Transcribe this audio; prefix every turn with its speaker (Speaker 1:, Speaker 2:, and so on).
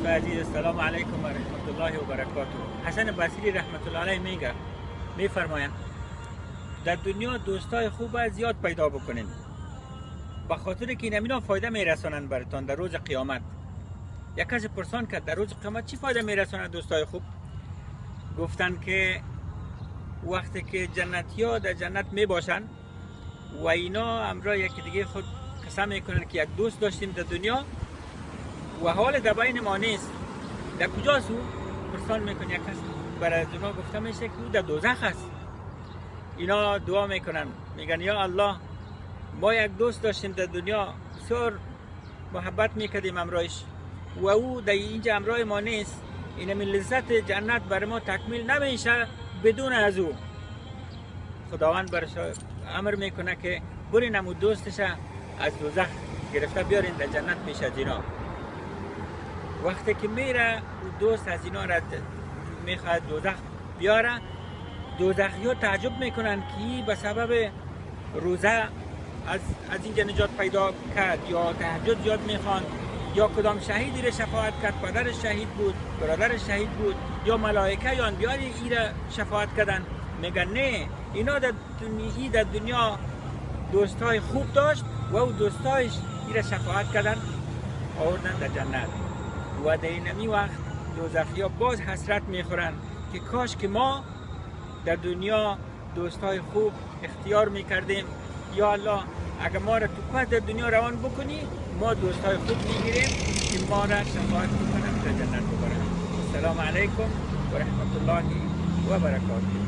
Speaker 1: عزیز، السلام علیکم و رحمت الله و برکاته. حسن بصری رحمت الله علیه میفرمایند در دنیا دوستای خوب زیاد پیدا بکنین، به خاطر که اینا فایده میرسانند براتان در روز قیامت. یک کس پرسان کرد در روز قیامت چی فایده میرسانند دوستای خوب؟ گفتند که وقتی که جنتی‌ها در جنت میباشند و اینا همراه یکی دیگه خود قسم میکنن که یک دوست داشتیم در دنیا و حال در بین ما نیست، در کجاست او؟ پرسان میکنه یک کس برای اونا گفته میشه که او در دوزخ است. اینا دعا میکنن، میگن یا الله ما یک دوست داشتیم در دنیا، بسیار محبت میکردیم امرایش و او در اینجا امرای ما نیست، این من لذت جنت برای ما تکمیل نمیشه بدون از او. خداوند برش امر میکنه که برین امو دوستش از دوزخ گرفته بیارین در جنت پیش از اینا. وقتی که میره او دوست از اینا را میخواد دوزخ بیاره، دوزخی ها تعجب میکنن که به سبب روزه از اینجا نجات پیدا کرد، یا تهجد یاد میخوان، یا کدام شهیدی را شفاعت کرد، پدرش شهید بود، برادرش شهید بود، یا ملائکه یا انبیاء ای را شفاعت کردن. میگن نه، اینا در دنیا دوستای خوب داشت و او دوستایش ای را شفاعت کردن آوردن در جنت. و در اینمی وقت دوزخی ها باز حسرت میخورن که کاش که ما در دنیا دوستای خوب اختیار میکردیم. یا الله اگر ما را تو پس در دنیا روان بکنی، ما دوستای خوب میگیریم که ما را شفاعت بکنم در جنت ببرن. السلام علیکم و رحمت الله و برکاته.